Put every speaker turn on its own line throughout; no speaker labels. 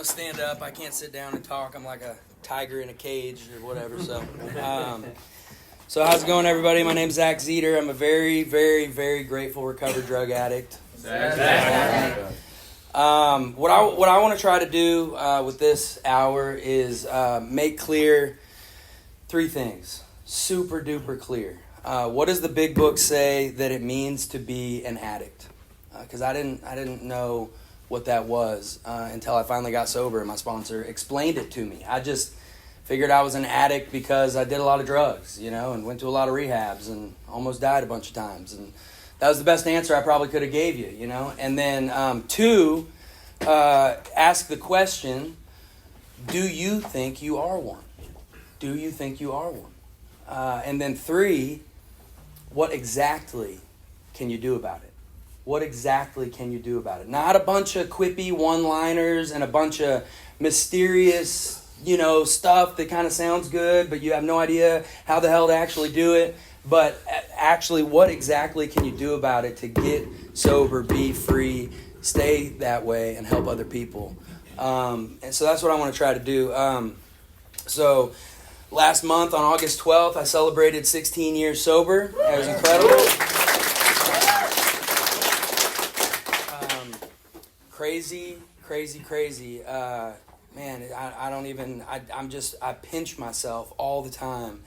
to stand up. I can't sit down and talk. I'm like a tiger in a cage or whatever. So how's it going, everybody? My name's Zach Zeter. I'm a very, very, very grateful recovered drug addict. What I want to try to do with this hour is make clear three things. Super duper clear. What does the big book say that it means to be an addict? Because I didn't know what that was until I finally got sober and my sponsor explained it to me. I just figured I was an addict because I did a lot of drugs, and went to a lot of rehabs and almost died a bunch of times. And that was the best answer I probably could have gave you, And then two, ask the question, do you think you are one? Do you think you are one? And then three, what exactly can you do about it? What exactly can you do about it? Not a bunch of quippy one-liners and a bunch of mysterious, stuff that kind of sounds good, but you have no idea how the hell to actually do it. But actually, what exactly can you do about it to get sober, be free, stay that way, and help other people? And so that's what I want to try to do. So last month on August 12th, I celebrated 16 years sober. It was incredible. Crazy. Man, I pinch myself all the time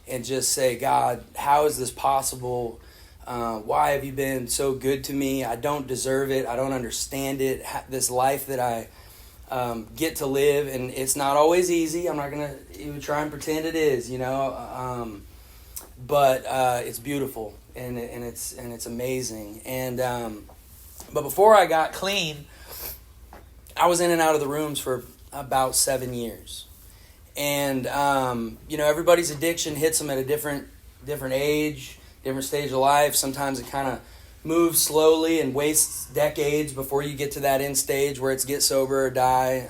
and just say, God, how is this possible? Why have you been so good to me? I don't deserve it. I don't understand it. This life that I get to live, and it's not always easy. I'm not going to even try and pretend it is, but it's beautiful and it's amazing. And but before I got clean, I was in and out of the rooms for about 7 years. And, everybody's addiction hits them at a different age, different stage of life. Sometimes it kind of moves slowly and wastes decades before you get to that end stage where it's get sober or die.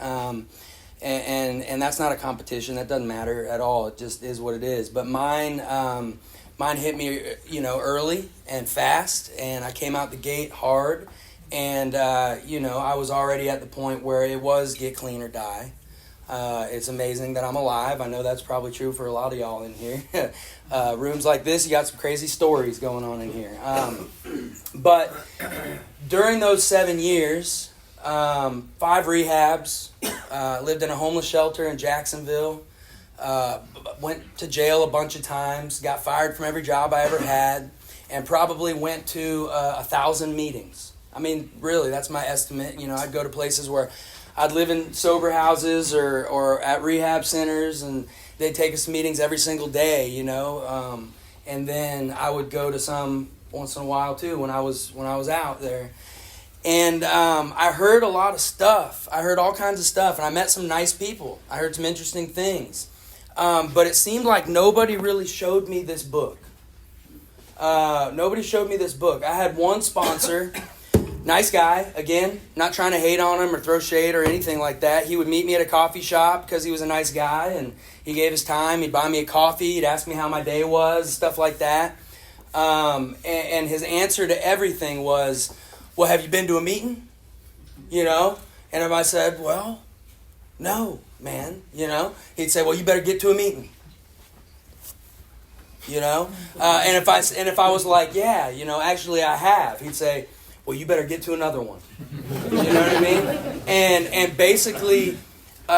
And that's not a competition. That doesn't matter at all. It just is what it is. But mine hit me, early and fast. And I came out the gate hard. And, I was already at the point where it was get clean or die. It's amazing that I'm alive. I know that's probably true for a lot of y'all in here. Rooms like this, you got some crazy stories going on in here. But during those 7 years, 5 rehabs, lived in a homeless shelter in Jacksonville, went to jail a bunch of times, got fired from every job I ever had, and probably went to 1,000 meetings. I mean, really, that's my estimate. I'd go to places where I'd live in sober houses or at rehab centers, and they'd take us to meetings every single day, and then I would go to some once in a while too when I was out there. And I heard a lot of stuff. I heard all kinds of stuff, and I met some nice people. I heard some interesting things. But it seemed like nobody really showed me this book. Nobody showed me this book. I had one sponsor. Nice guy, again, not trying to hate on him or throw shade or anything like that. He would meet me at a coffee shop because he was a nice guy, and he gave his time. He'd buy me a coffee. He'd ask me how my day was, stuff like that. And his answer to everything was, well, have you been to a meeting? And if I said, well, no, man, he'd say, well, you better get to a meeting. And if I was like, yeah, actually I have, he'd say, well, you better get to another one. You know what I mean? And basically,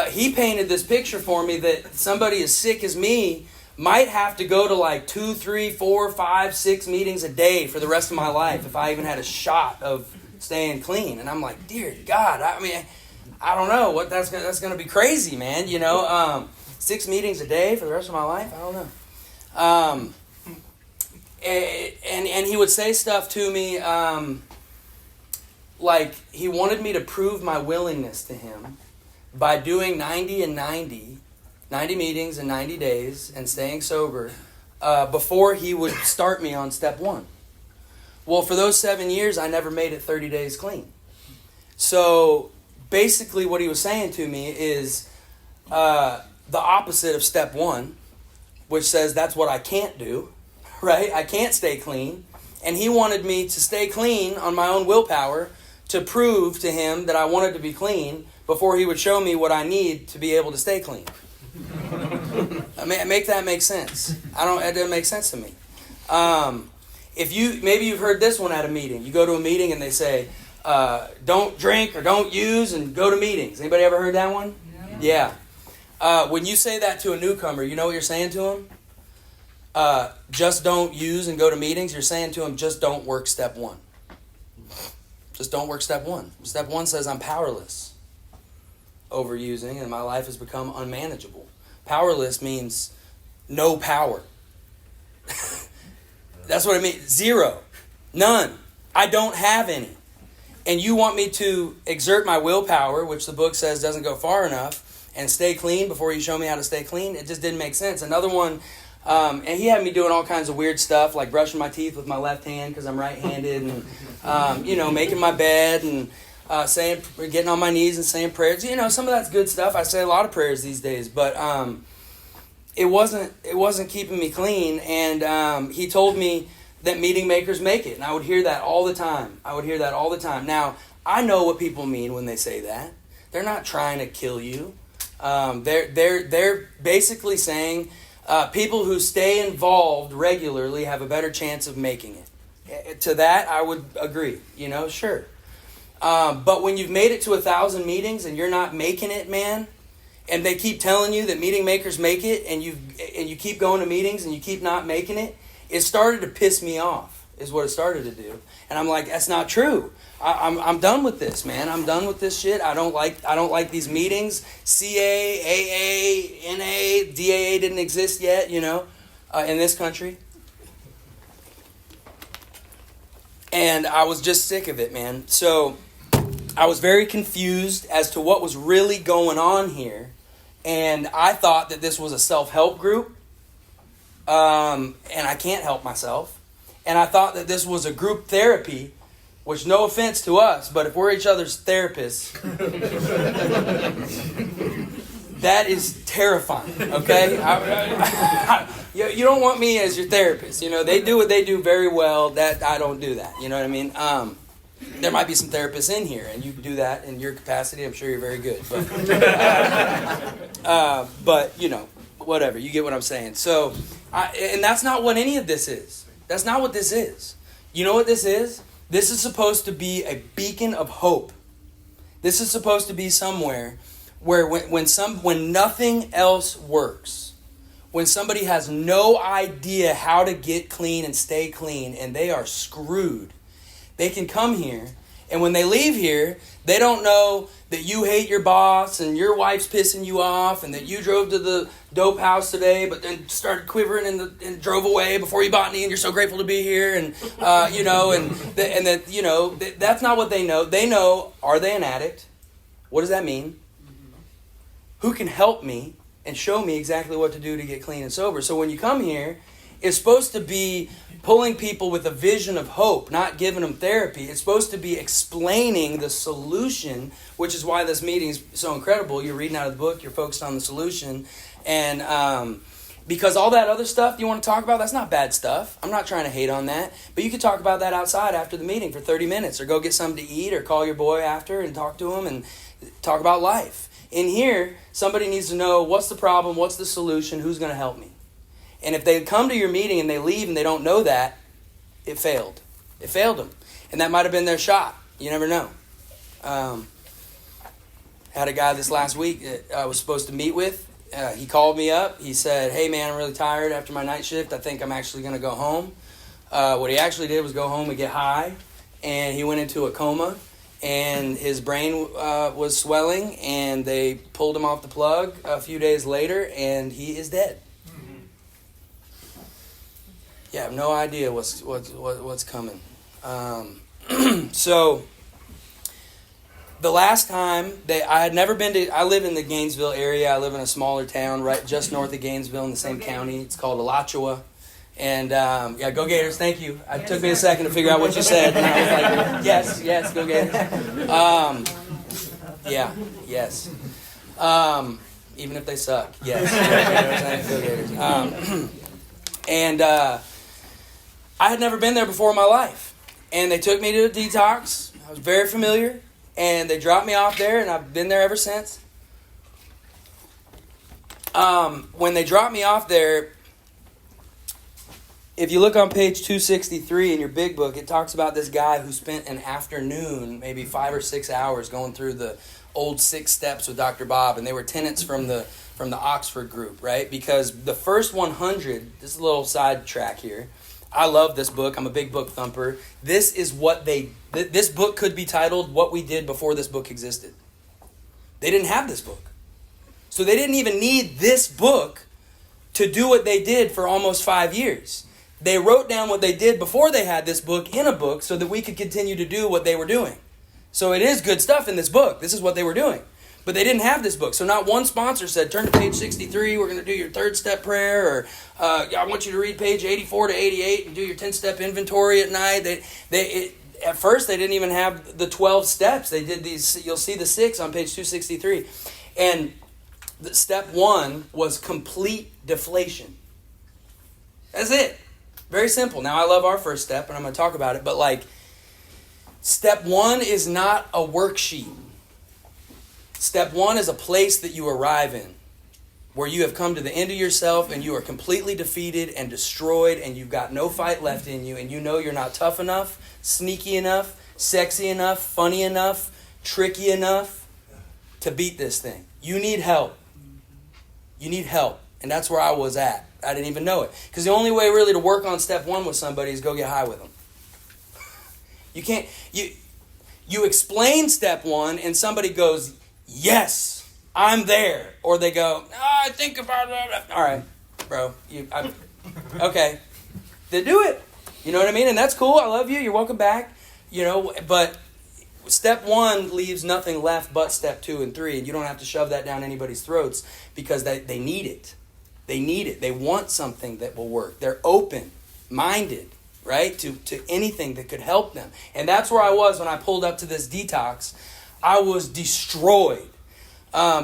he painted this picture for me that somebody as sick as me might have to go to like 2, 3, 4, 5, 6 meetings a day for the rest of my life if I even had a shot of staying clean. And I'm like, dear God, I don't know what that's gonna be crazy, man. 6 meetings a day for the rest of my life. I don't know. And he would say stuff to me. Like, he wanted me to prove my willingness to him by doing 90 meetings in 90 days and staying sober before he would start me on step 1. Well, for those 7 years, I never made it 30 days clean. So basically what he was saying to me is the opposite of step 1, which says that's what I can't do, right? I can't stay clean. And he wanted me to stay clean on my own willpower to prove to him that I wanted to be clean before he would show me what I need to be able to stay clean. Make that make sense. It doesn't make sense to me. Maybe you've heard this one at a meeting. You go to a meeting and they say, don't drink or don't use and go to meetings. Anybody ever heard that one? Yeah. When you say that to a newcomer, you know what you're saying to them? Just don't use and go to meetings. You're saying to them, just don't work step one. Just don't work step one. Step one says I'm powerless over using and my life has become unmanageable. Powerless means no power. That's what it means. Zero. None. I don't have any. And you want me to exert my willpower, which the book says doesn't go far enough, and stay clean before you show me how to stay clean? It just didn't make sense. Another one, and he had me doing all kinds of weird stuff, like brushing my teeth with my left hand because I'm right-handed, and making my bed, and getting on my knees and saying prayers. Some of that's good stuff. I say a lot of prayers these days, but it wasn't keeping me clean. And he told me that meeting makers make it, and I would hear that all the time. Now, I know what people mean when they say that. They're not trying to kill you. They're basically saying people who stay involved regularly have a better chance of making it. To that, I would agree. Sure. But when you've made it to 1,000 meetings and you're not making it, man, and they keep telling you that meeting makers make it, and you keep going to meetings and you keep not making it, it started to piss me off, is what it started to do. And I'm like, that's not true. I'm done with this, man. I'm done with this shit. I don't like these meetings. CA, AA, NA, DAA didn't exist yet, in this country. And I was just sick of it, man. So I was very confused as to what was really going on here. And I thought that this was a self-help group. And I can't help myself. And I thought that this was a group therapy, which, no offense to us, but if we're each other's therapists, that is terrifying, okay? You don't want me as your therapist. They do what they do very well. That I don't do that. You know what I mean? There might be some therapists in here, and you do that in your capacity. I'm sure you're very good. But whatever. You get what I'm saying. So, and that's not what any of this is. That's not what this is. You know what this is? This is supposed to be a beacon of hope. This is supposed to be somewhere where when nothing else works, when somebody has no idea how to get clean and stay clean and they are screwed, they can come here, and when they leave here, they don't know that you hate your boss and your wife's pissing you off and that you drove to the dope house today but then started quivering and drove away before you bought any and you're so grateful to be here and that's not what they know. They know, are they an addict? What does that mean? Who can help me and show me exactly what to do to get clean and sober? So when you come here, it's supposed to be pulling people with a vision of hope, not giving them therapy. It's supposed to be explaining the solution, which is why this meeting is so incredible. You're reading out of the book, you're focused on the solution. And because all that other stuff you want to talk about, that's not bad stuff. I'm not trying to hate on that. But you could talk about that outside after the meeting for 30 minutes, or go get something to eat, or call your boy after and talk to him and talk about life. In here, somebody needs to know, what's the problem, what's the solution, who's going to help me? And if they come to your meeting and they leave and they don't know that, it failed. It failed them. And that might have been their shot. You never know. Had a guy this last week that I was supposed to meet with. He called me up. He said, hey, man, I'm really tired after my night shift. I think I'm actually going to go home. What he actually did was go home and get high. And he went into a coma. And his brain was swelling. And they pulled him off the plug a few days later. And he is dead. Yeah, I have no idea what's coming. So the last time I had never been to, I live in the Gainesville area. I live in a smaller town right just north of Gainesville in the same county. It's called Alachua. And go Gators, thank you. It took me a second to figure out what you said. And I was like, yes, go Gators. Yes. Even if they suck, yes. Go Gators. And I had never been there before in my life. And they took me to a detox. I was very familiar. And they dropped me off there, and I've been there ever since. When they dropped me off there, if you look on page 263 in your big book, it talks about this guy who spent an afternoon, maybe 5 or 6 hours, going through the old 6 steps with Dr. Bob, and they were tenants from the Oxford group, right? Because the first 100, this is a little sidetrack here. I love this book. I'm a big book thumper. This is what this book could be titled What We Did Before This Book Existed. They didn't have this book. So they didn't even need this book to do what they did for almost 5 years. They wrote down what they did before they had this book in a book so that we could continue to do what they were doing. So it is good stuff in this book. This is what they were doing. But they didn't have this book. So not one sponsor said, turn to page 63, we're going to do your 3rd step prayer, or I want you to read page 84 to 88 and do your 10-step inventory at night. At first, they didn't even have the 12 steps. They did these, you'll see the 6 on page 263. And step 1 was complete deflation. That's it. Very simple. Now, I love our first step, and I'm going to talk about it, but step 1 is not a worksheet. Step 1 is a place that you arrive in, where you have come to the end of yourself and you are completely defeated and destroyed and you've got no fight left in you, and you know you're not tough enough, sneaky enough, sexy enough, funny enough, tricky enough to beat this thing. You need help. You need help. And that's where I was at. I didn't even know it. Because the only way really to work on step 1 with somebody is go get high with them. You can't, you explain step 1 and somebody goes, yes, I'm there. Or they go, I think about it. All right, bro. Okay. Then do it. You know what I mean? And that's cool. I love you. You're welcome back. But step 1 leaves nothing left but step 2 and 3. And you don't have to shove that down anybody's throats because they need it. They need it. They want something that will work. They're open-minded, right, to anything that could help them. And that's where I was when I pulled up to this detox. I was destroyed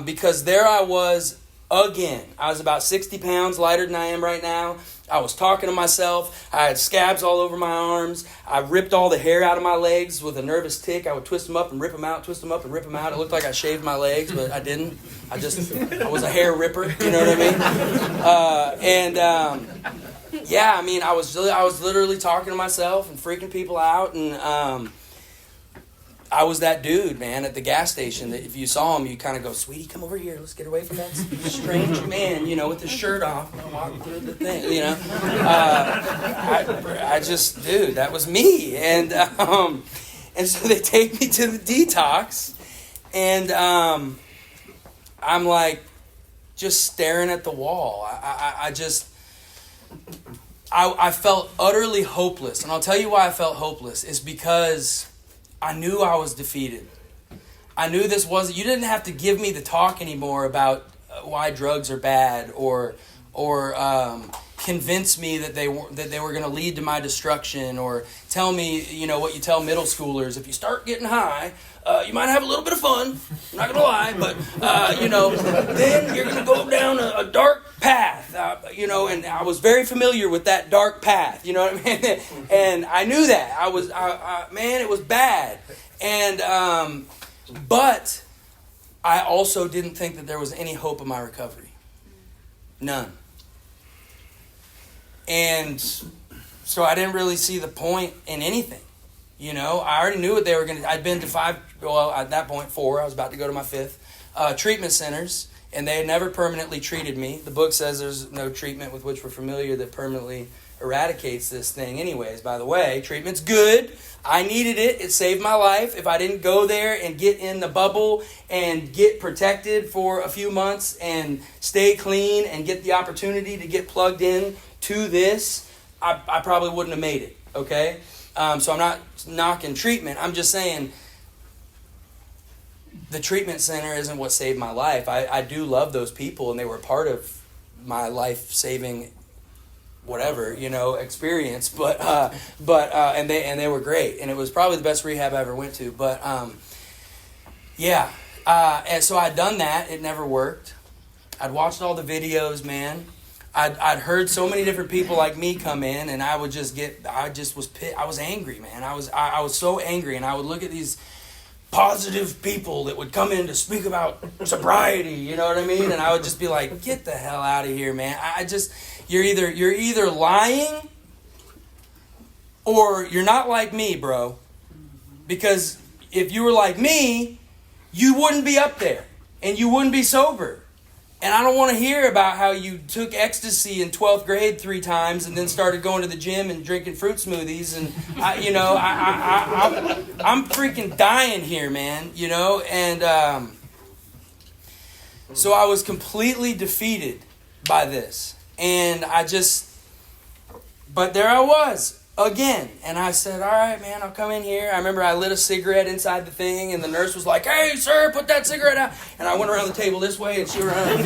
because there I was again. I was about 60 pounds lighter than I am right now. I was talking to myself. I had scabs all over my arms. I ripped all the hair out of my legs with a nervous tick. I would twist them up and rip them out, twist them up and rip them out. It looked like I shaved my legs, but I didn't. I was a hair ripper, you know what I mean? I was literally talking to myself and freaking people out, and I was that dude, man, at the gas station that if you saw him, you kind of go, sweetie, come over here. Let's get away from that strange man, with his shirt off, walking through the thing, dude, that was me. And so they take me to the detox, and I'm like just staring at the wall. I felt utterly hopeless. And I'll tell you why I felt hopeless is because I knew I was defeated. I knew you didn't have to give me the talk anymore about why drugs are bad or convince me that they were going to lead to my destruction, or tell me, what you tell middle schoolers, if you start getting high, you might have a little bit of fun, I'm not going to lie, but, then you're going to go down a dark path, and I was very familiar with that dark path, you know what I mean? And I knew that. Man, it was bad. And, but I also didn't think that there was any hope of my recovery. None. And so I didn't really see the point in anything. I already knew what they were going to. I'd been to 5, at that point 4. I was about to go to my 5th treatment centers, and they had never permanently treated me. The book says there's no treatment with which we're familiar that permanently eradicates this thing. Anyways, by the way, treatment's good. I needed it. It saved my life. If I didn't go there and get in the bubble and get protected for a few months and stay clean and get the opportunity to get plugged in to this, I probably wouldn't have made it, okay? So I'm not knocking treatment. I'm just saying the treatment center isn't what saved my life. I do love those people, and they were part of my life-saving whatever, experience. But they were great, and it was probably the best rehab I ever went to. But and so I'd done that. It never worked. I'd watched all the videos, man. I'd heard so many different people like me come in, and I was angry, man. I was so angry, and I would look at these positive people that would come in to speak about sobriety, you know what I mean? And I would just be like, get the hell out of here, man. You're either lying or you're not like me, bro. Because if you were like me, you wouldn't be up there and you wouldn't be sober. And I don't want to hear about how you took ecstasy in 12th grade 3 times and then started going to the gym and drinking fruit smoothies. And, I'm freaking dying here, man, you know. And so I was completely defeated by this. And but there I was. Again, and I said, all right, man, I'll come in here. I remember I lit a cigarette inside the thing, and the nurse was like, hey, sir, put that cigarette out. And I went around the table this way, and she around.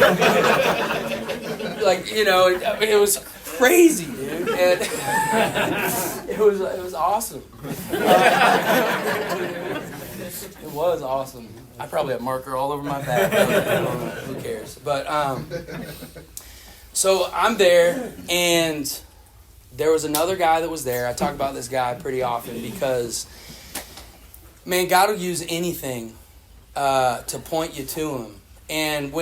Like, you know, it was crazy, dude. And it was awesome. It was awesome. I probably have marker all over my back. I don't know. Who cares? But, so I'm there, and there was another guy that was there. I talk about this guy pretty often because, man, God will use anything to point you to Him. And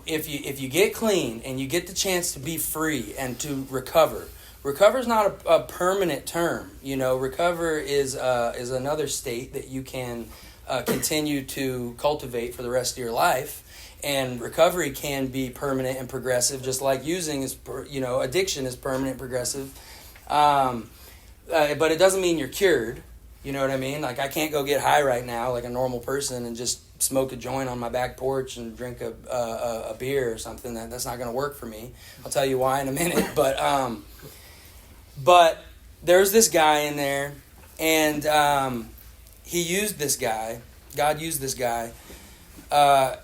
if you get clean and you get the chance to be free and to recover is not a permanent term. You know, recover is another state that you can continue to cultivate for the rest of your life. And recovery can be permanent and progressive, just like using is, addiction is permanent and progressive. But it doesn't mean you're cured. You know what I mean? Like, I can't go get high right now like a normal person and just smoke a joint on my back porch and drink a beer or something. That's not going to work for me. I'll tell you why in a minute. But there's this guy in there, and he used this guy. God used this guy. I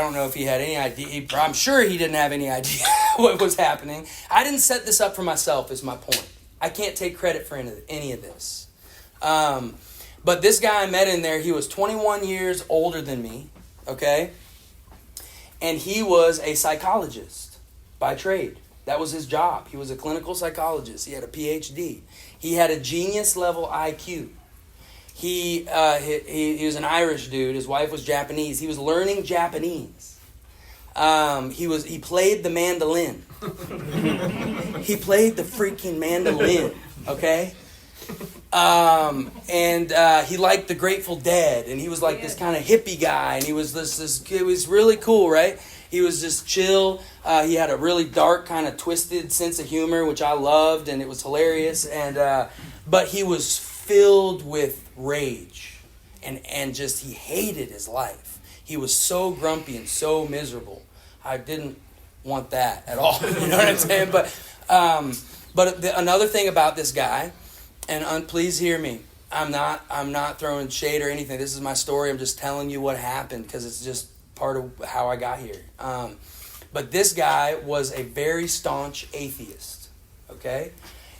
don't know if he had any idea. I'm sure he didn't have any idea what was happening. I didn't set this up for myself, is my point. I can't take credit for any of this. But this guy I met in there, he was 21 years older than me, okay? And he was a psychologist by trade. That was his job. He was a clinical psychologist. He had a PhD. He had a genius level IQ. He was an Irish dude. His wife was Japanese. He was learning Japanese. He played the mandolin. He played the freaking mandolin. Okay. And he liked the Grateful Dead, and he was like this kind of hippie guy, and he was it was really cool, right? He was just chill. He had a really dark, kind of twisted sense of humor, which I loved, and it was hilarious. And but he was filled with rage, and just he hated his life. He was so grumpy and so miserable. I didn't want that at all. You know what I'm saying? But another thing about this guy, and please hear me. I'm not throwing shade or anything. This is my story. I'm just telling you what happened because it's just part of how I got here. But this guy was a very staunch atheist. Okay?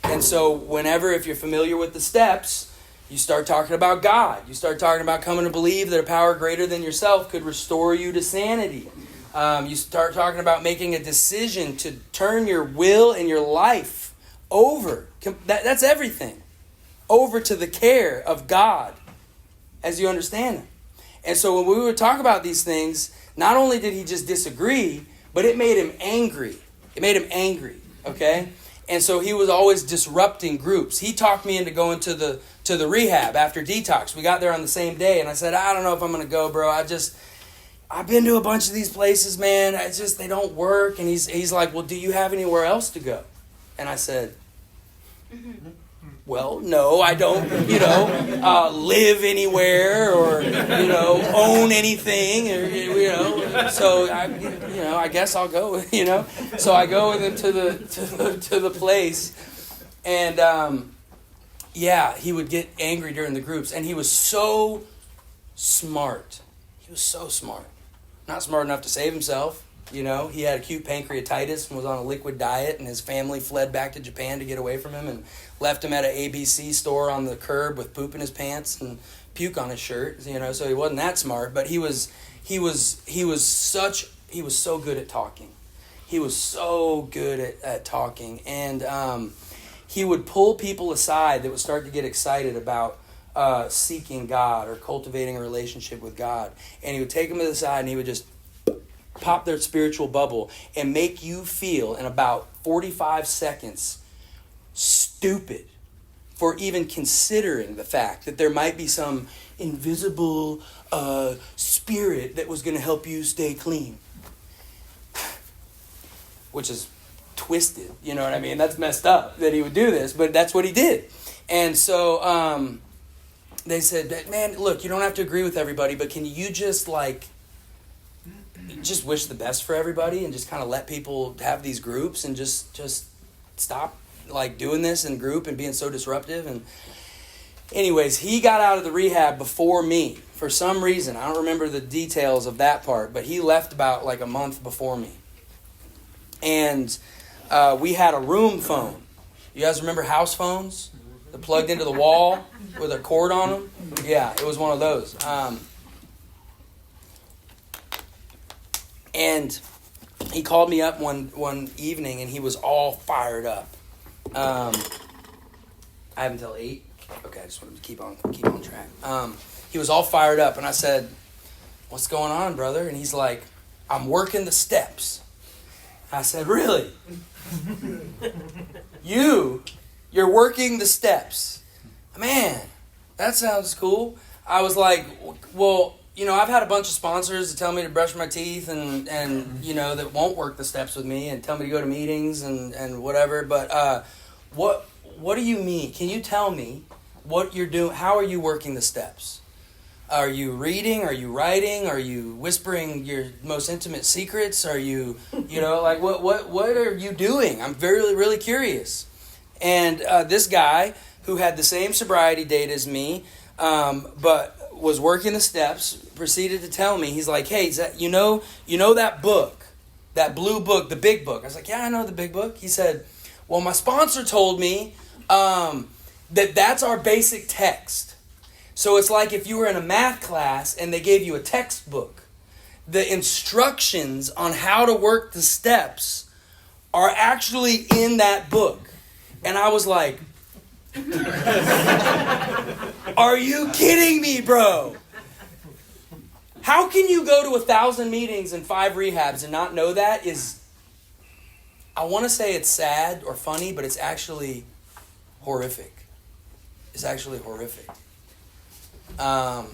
And so if you're familiar with the steps, you start talking about God. You start talking about coming to believe that a power greater than yourself could restore you to sanity. You start talking about making a decision to turn your will and your life over. That's everything. Over to the care of God as you understand Him. And so when we would talk about these things, not only did he just disagree, but it made him angry. It made him angry, okay? And so he was always disrupting groups. He talked me into going to the rehab after detox. We got there on the same day, and I said, I don't know if I'm going to go, bro. I've been to a bunch of these places, man. They don't work. And he's like, well, do you have anywhere else to go? And I said, well, no, I don't, live anywhere or, own anything or, so I guess I'll go, So I go with him to the place, and he would get angry during the groups, and he was so smart. He was so smart. Not smart enough to save himself. He had acute pancreatitis and was on a liquid diet, and his family fled back to Japan to get away from him and left him at an ABC store on the curb with poop in his pants and puke on his shirt, so he wasn't that smart, but he was so good at talking. He was so good at talking, and he would pull people aside that would start to get excited about seeking God or cultivating a relationship with God. And he would take them to the side and he would just pop their spiritual bubble and make you feel in about 45 seconds stupid for even considering the fact that there might be some invisible spirit that was going to help you stay clean. Which is twisted, you know what I mean? That's messed up that he would do this, but that's what he did. And so they said, man, look, you don't have to agree with everybody, but can you just just wish the best for everybody and just kind of let people have these groups and just stop doing this in group and being so disruptive. And anyways, he got out of the rehab before me for some reason. I don't remember the details of that part, but he left about a month before me. And we had a room phone. You guys remember house phones? That plugged into the wall with a cord on them? Yeah, it was one of those. And he called me up one evening, and he was all fired up. I have until 8. Okay, I just wanted to keep on track. He was all fired up, and I said, "What's going on, brother?" And he's like, "I'm working the steps." I said, "Really? You're working the steps? Man, that sounds cool." I was like, "Well, I've had a bunch of sponsors to tell me to brush my teeth and that won't work the steps with me and tell me to go to meetings and whatever. But what do you mean? Can you tell me what you're doing? How are you working the steps? Are you reading? Are you writing? Are you whispering your most intimate secrets? Are you, what are you doing? I'm really curious." And this guy who had the same sobriety date as me, but was working the steps, proceeded to tell me, he's like, "Hey, you know that book, that blue book, the big book?" I was like, "Yeah, I know the big book." He said, "Well, my sponsor told me that's our basic text. So it's like if you were in a math class and they gave you a textbook. The instructions on how to work the steps are actually in that book." And I was like, "Are you kidding me, bro? How can you go to 1,000 meetings and 5 rehabs and not know that?" I want to say it's sad or funny, but it's actually horrific. It's actually horrific. I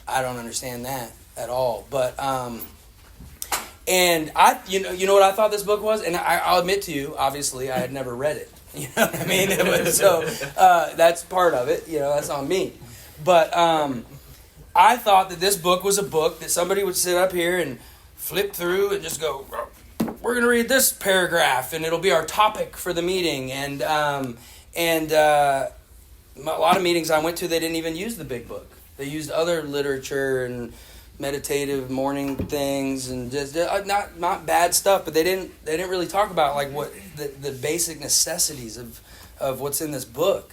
don't understand that at all. But and I, you know what I thought this book was, and I'll admit to you, obviously, I had never read it. You know what I mean? So that's part of it. That's on me. But I thought that this book was a book that somebody would sit up here and flip through and just go, "We're going to read this paragraph, and it'll be our topic for the meeting." And a lot of meetings I went to, they didn't even use the big book. They used other literature and meditative morning things and just not bad stuff, but they didn't really talk about what the basic necessities of what's in this book.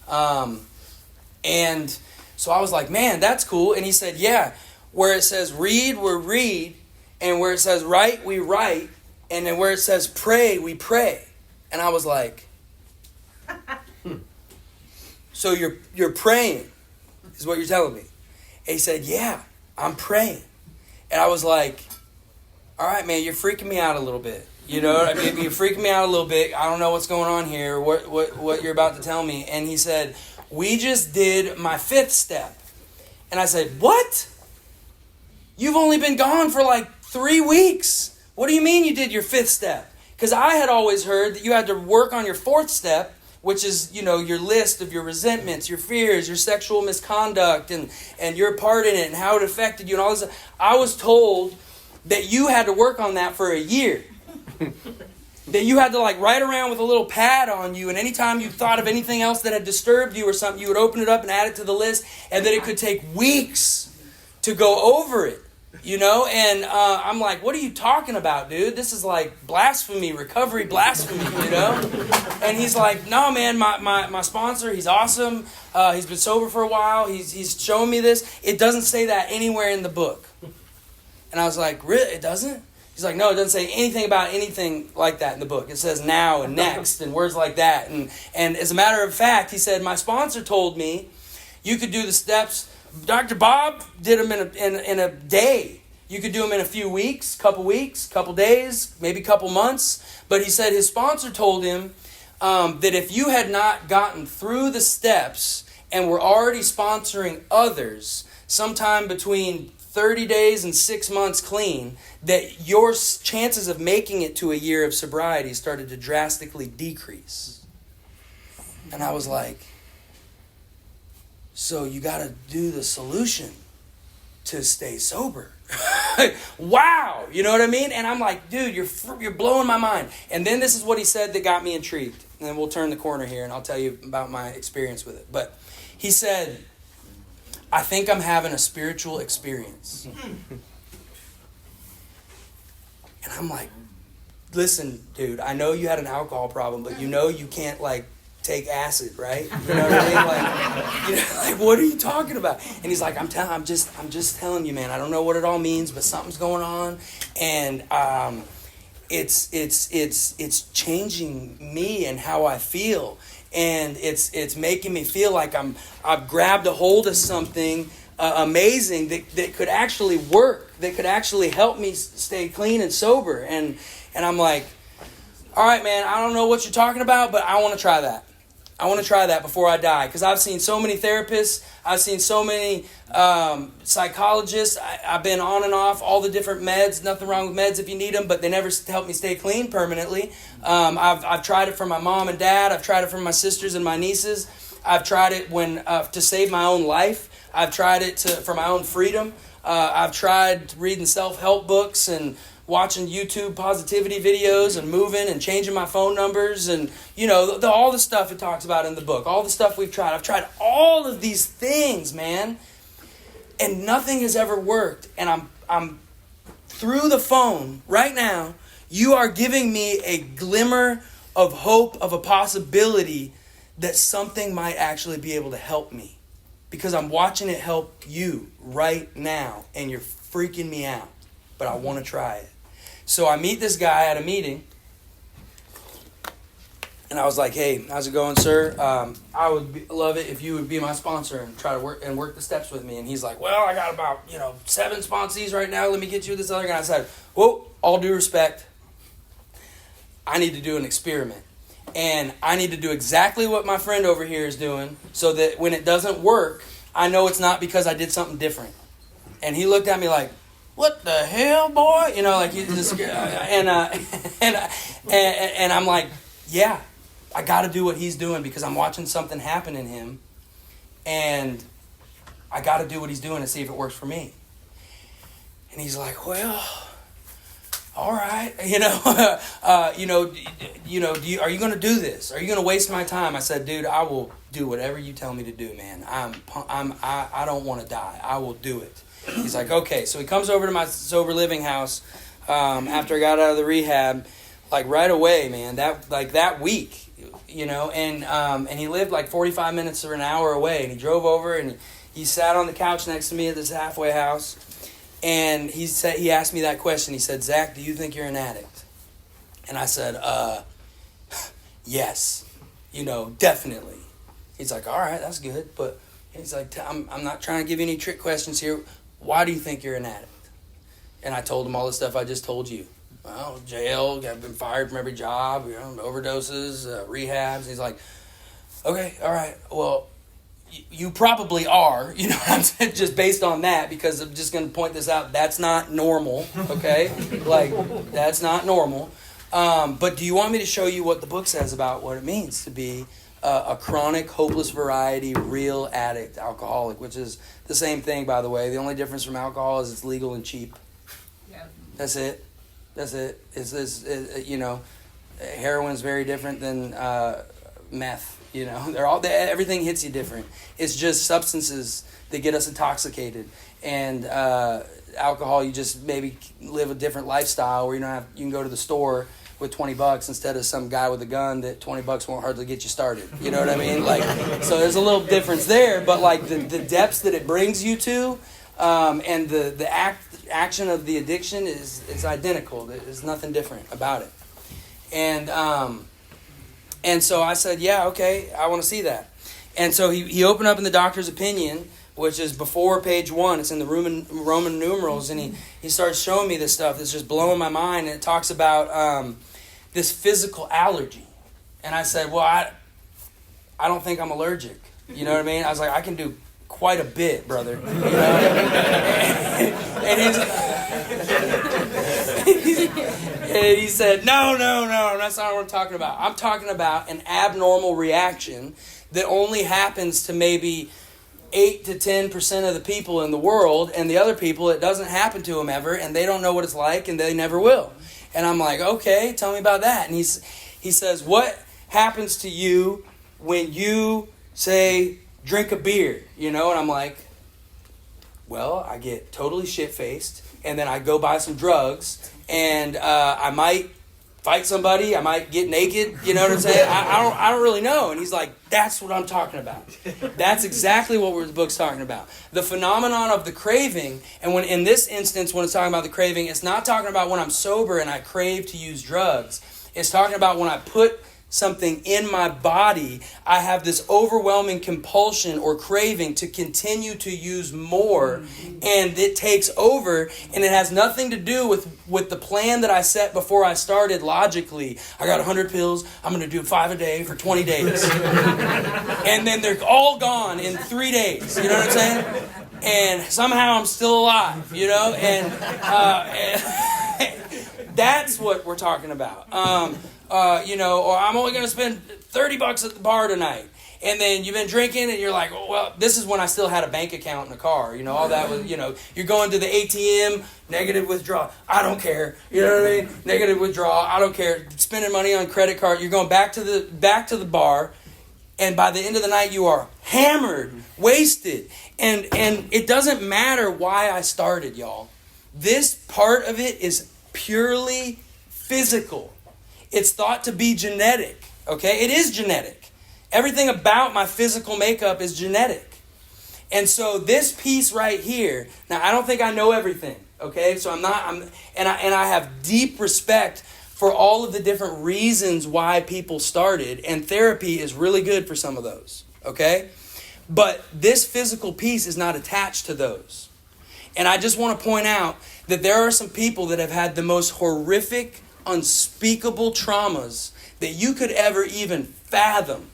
And so I was like, "Man, that's cool." And he said, "Yeah, where it says read, we read, and where it says write, we write, and then where it says pray, we pray." And I was like, "So you're praying, is what you're telling me?" And he said, "Yeah, I'm praying." And I was like, "All right, man, you're freaking me out a little bit. You know what I mean? You're freaking me out a little bit. I don't know what's going on here, what you're about to tell me." And he said, "We just did my 5th step." And I said, "What? You've only been gone for 3 weeks. What do you mean you did your 5th step?" Because I had always heard that you had to work on your 4th step, which is, your list of your resentments, your fears, your sexual misconduct, and your part in it and how it affected you and all this. I was told that you had to work on that for a year. That you had to ride around with a little pad on you, and anytime you thought of anything else that had disturbed you or something, you would open it up and add it to the list, and that it could take weeks to go over it. And I'm like, "What are you talking about, dude? This is blasphemy, recovery blasphemy, And he's like, "No, man, my sponsor, he's awesome. He's been sober for a while. He's showing me this. It doesn't say that anywhere in the book." And I was like, "Really? It doesn't?" He's like, "No, it doesn't say anything about anything like that in the book. It says now and next and words like that." And as a matter of fact, he said, "My sponsor told me You could do the steps. Dr. Bob did them in a day. You could do them in a few weeks, couple days, maybe couple months. But he said his sponsor told him that if you had not gotten through the steps and were already sponsoring others, sometime between 30 days and 6 months clean, that your chances of making it to a year of sobriety started to drastically decrease. And I was like, so you got to do the solution to stay sober. Wow, you know what I mean? And I'm like, dude, you're blowing my mind. And then this is what he said that got me intrigued. And then we'll turn the corner here and I'll tell you about my experience with it. But he said, I think I'm having a spiritual experience. And I'm like, listen, dude, I know you had an alcohol problem, but you know you can't like take acid, right? You know what I mean? Like what are you talking about? And he's like, I'm just telling you, man. I don't know what it all means, but something's going on, and it's changing me and how I feel, and it's making me feel like I've grabbed a hold of something amazing that could actually work, that could actually help me stay clean and sober. And I'm like, all right, man, I don't know what you're talking about, but I want to try that. I want to try that before I die, because I've seen so many therapists. I've seen so many psychologists. I've been on and off all the different meds. Nothing wrong with meds if you need them, but they never help me stay clean permanently. I've tried it for my mom and dad. I've tried it for my sisters and my nieces. I've tried it to save my own life. I've tried it for my own freedom. I've tried reading self-help books and watching YouTube positivity videos and moving and changing my phone numbers and, all the stuff it talks about in the book, all the stuff we've tried. I've tried all of these things, man, and nothing has ever worked. And I'm through the phone right now. You are giving me a glimmer of hope, of a possibility that something might actually be able to help me, because I'm watching it help you right now, and you're freaking me out, but I want to try it. So I meet this guy at a meeting, and I was like, hey, how's it going, sir? I would love it if you would be my sponsor and try to work the steps with me. And he's like, well, I got about 7 sponsees right now. Let me get you this other guy. I said, whoa, all due respect, I need to do an experiment. And I need to do exactly what my friend over here is doing, so that when it doesn't work, I know it's not because I did something different. And he looked at me like, what the hell, boy? Like he's just, and I'm like, yeah, I got to do what he's doing, because I'm watching something happen in him, and I got to do what he's doing to see if it works for me. And he's like, well, all right, are you going to do this? Are you going to waste my time? I said, dude, I will do whatever you tell me to do, man. I don't want to die. I will do it. He's like, okay. So he comes over to my sober living house after I got out of the rehab, like right away, man. That week, and he lived like 45 minutes or an hour away, and he drove over and he sat on the couch next to me at this halfway house. And he asked me that question. He said, Zach, do you think you're an addict? And I said, yes, definitely. He's like, all right, that's good. But he's like, I'm not trying to give you any trick questions here. Why do you think you're an addict? And I told him all the stuff I just told you. Well, jail, I've been fired from every job, overdoses, rehabs. He's like, okay, all right, well, you probably are, what I'm saying, just based on that, because I'm just going to point this out. That's not normal, okay? That's not normal. But do you want me to show you what the book says about what it means to be a chronic, hopeless variety, real addict, alcoholic, which is the same thing, by the way. The only difference from alcohol is it's legal and cheap. Yeah. That's it. Heroin's very different than meth. Everything hits you different. It's just substances that get us intoxicated, and alcohol, you just maybe live a different lifestyle where you can go to the store with $20 instead of some guy with a gun that $20 won't hardly get you started. You know what I mean? So there's a little difference there, but the depths that it brings you to, and the action of the addiction is identical. There's nothing different about it, and so I said, yeah, okay, I want to see that. And so he opened up in the doctor's opinion, which is before page 1. It's in the Roman numerals, and he starts showing me this stuff that's just blowing my mind. And it talks about this physical allergy. And I said, well, I don't think I'm allergic. You know what I mean? I was like, I can do quite a bit, brother. You know? and he said, no, that's not what I'm talking about. I'm talking about an abnormal reaction that only happens to maybe 8 to 10% of the people in the world, and the other people, it doesn't happen to them ever, and they don't know what it's like, and they never will. And I'm like, okay, tell me about that. And he says, what happens to you when you, say, drink a beer? You know, and I'm like, well, I get totally shit-faced, and then I go buy some drugs, and I might fight somebody, I might get naked, you know what I'm saying? I don't really know. And he's like, that's what I'm talking about. That's exactly what the book's talking about. The phenomenon of the craving, and when in this instance, when it's talking about the craving, it's not talking about when I'm sober and I crave to use drugs. It's talking about when I put something in my body, I have this overwhelming compulsion or craving to continue to use more, and it takes over, and it has nothing to do with the plan that I set before I started logically. I got 100 pills, I'm going to do 5 a day for 20 days. And then they're all gone in 3 days, you know what I'm saying? And somehow I'm still alive, you know? And that's what we're talking about. Or I'm only going to spend $30 at the bar tonight. And then you've been drinking and you're like, oh, well, this is when I still had a bank account in the car. You know, all that was, you're going to the ATM, negative withdrawal. I don't care. You know what I mean? Negative withdrawal. I don't care. Spending money on credit card. You're going back to the bar. And by the end of the night, you are hammered, wasted. And it doesn't matter why I started, y'all. This part of it is purely physical. It's thought to be genetic, okay? It is genetic. Everything about my physical makeup is genetic. And so this piece right here, now I don't think I know everything, okay? So I have deep respect for all of the different reasons why people started, and therapy is really good for some of those, okay? But this physical piece is not attached to those. And I just want to point out that there are some people that have had the most horrific, unspeakable traumas that you could ever even fathom.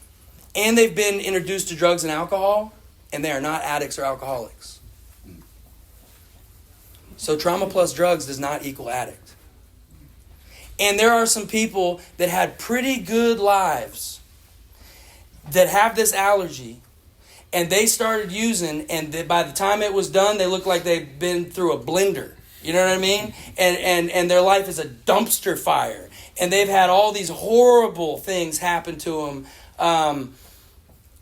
And they've been introduced to drugs and alcohol, and they are not addicts or alcoholics. So trauma plus drugs does not equal addict. And there are some people that had pretty good lives that have this allergy, and they started using, and by the time it was done, they looked like they'd been through a blender. You know what I mean? And their life is a dumpster fire. And they've had all these horrible things happen to them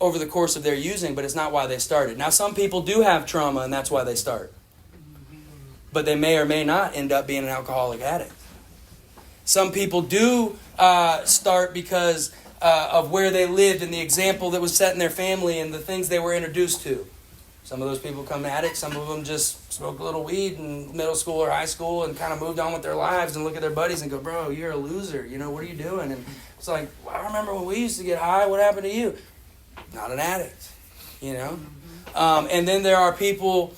over the course of their using, but it's not why they started. Now, some people do have trauma, and that's why they start. But they may or may not end up being an alcoholic addict. Some people do start because of where they lived and the example that was set in their family and the things they were introduced to. Some of those people become addicts. Some of them just smoke a little weed in middle school or high school and kind of moved on with their lives and look at their buddies and go, bro, you're a loser. You know, what are you doing? And it's like, well, I remember when we used to get high. What happened to you? Not an addict, you know? And then there are people,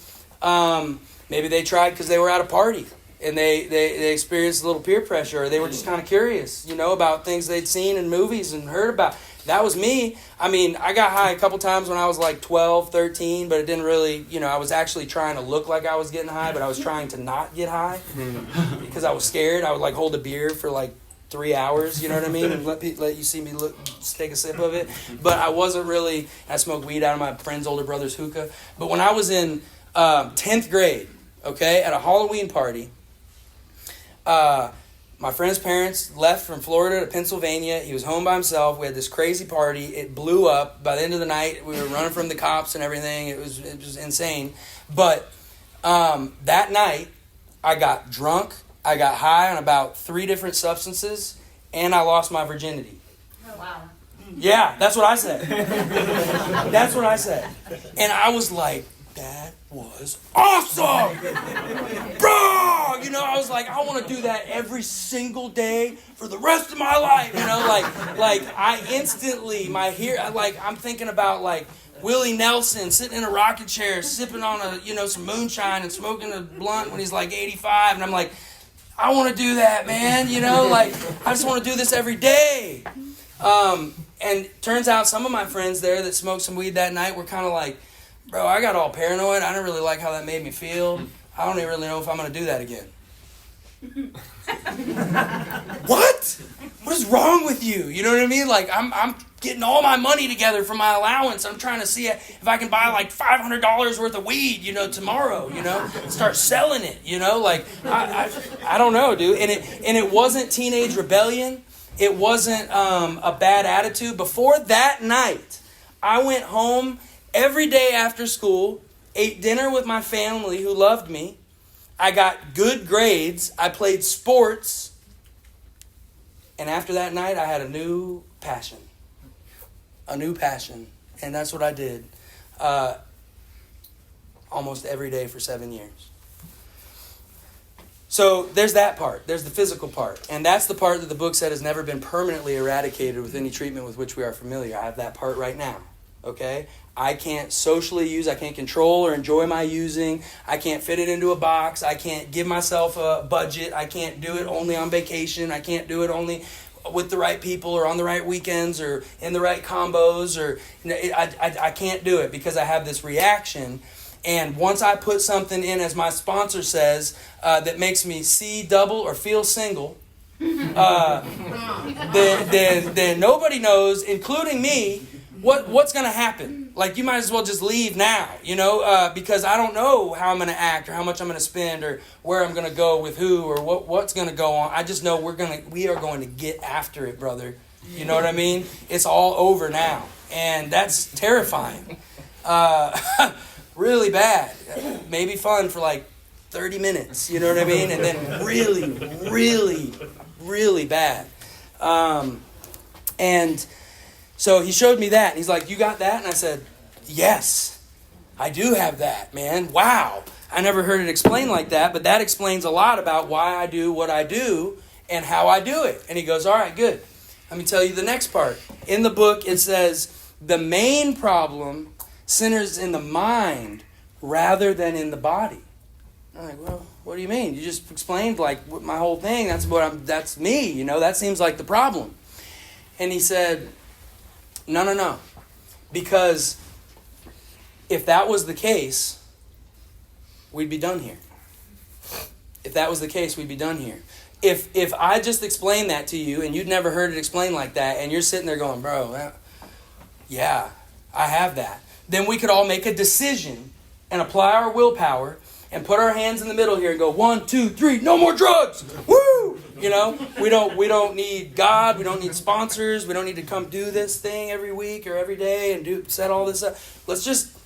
maybe they tried because they were at a party and they experienced a little peer pressure, or they were just kind of curious, about things they'd seen in movies and heard about. That was me. I mean, I got high a couple times when I was like 12, 13, but it didn't really, I was actually trying to look like I was getting high, but I was trying to not get high because I was scared. I would like hold a beer for like 3 hours, you know what I mean? And let you see me take a sip of it. But I wasn't really, I smoked weed out of my friend's older brother's hookah. But when I was in 10th grade, okay, at a Halloween party, my friend's parents left from Florida to Pennsylvania. He was home by himself. We had this crazy party. It blew up. By the end of the night, we were running from the cops and everything. It was insane. But that night, I got drunk. I got high on about 3 different substances, and I lost my virginity.
Oh, wow.
Yeah, that's what I said. That's what I said. And I was like, that was awesome! Bro! oh, I was like, I want to do that every single day for the rest of my life. Like I instantly, I'm thinking about like Willie Nelson sitting in a rocking chair, sipping on some moonshine and smoking a blunt when he's like 85. And I'm like, I want to do that, man. Like I just want to do this every day. And turns out some of my friends there that smoked some weed that night were kind of like, bro, I got all paranoid. I didn't really like how that made me feel. I don't even really know if I'm going to do that again. What? What is wrong with you? You know what I mean? Like, I'm getting all my money together for my allowance. I'm trying to see if I can buy like $500 worth of weed, tomorrow, start selling it, like, I don't know, dude. And it wasn't teenage rebellion. It wasn't a bad attitude. Before that night, I went home every day after school, ate dinner with my family who loved me. I got good grades. I played sports. And after that night, I had a new passion. A new passion. And that's what I did almost every day for 7 years. So there's that part. There's the physical part. And that's the part that the book said has never been permanently eradicated with any treatment with which we are familiar. I have that part right now. Okay? I can't socially use, I can't control or enjoy my using. I can't fit it into a box. I can't give myself a budget. I can't do it only on vacation. I can't do it only with the right people or on the right weekends or in the right combos. Or I can't do it because I have this reaction. And once I put something in, as my sponsor says, that makes me see double or feel single, then nobody knows, including me, what's going to happen. Like, you might as well just leave now, because I don't know how I'm going to act or how much I'm going to spend or where I'm going to go with who or what's going to go on. I just know we are going to get after it, brother. You know what I mean? It's all over now. And that's terrifying. Really bad. Maybe fun for like 30 minutes, you know what I mean? And then really, really, really bad. And so he showed me that. And he's like, you got that? And I said, yes, I do have that, man. Wow. I never heard it explained like that, but that explains a lot about why I do what I do and how I do it. And he goes, all right, good. Let me tell you the next part. In the book, it says, the main problem centers in the mind rather than in the body. I'm like, well, what do you mean? You just explained like my whole thing. That's me, that seems like the problem. And he said, no. Because if that was the case, we'd be done here. If that was the case, we'd be done here. If I just explained that to you and you'd never heard it explained like that and you're sitting there going, bro, yeah, I have that. Then we could all make a decision and apply our willpower and put our hands in the middle here and go 1, 2, 3, no more drugs. Woo! We don't need God. We don't need sponsors. We don't need to come do this thing every week or every day and set all this up. Let's just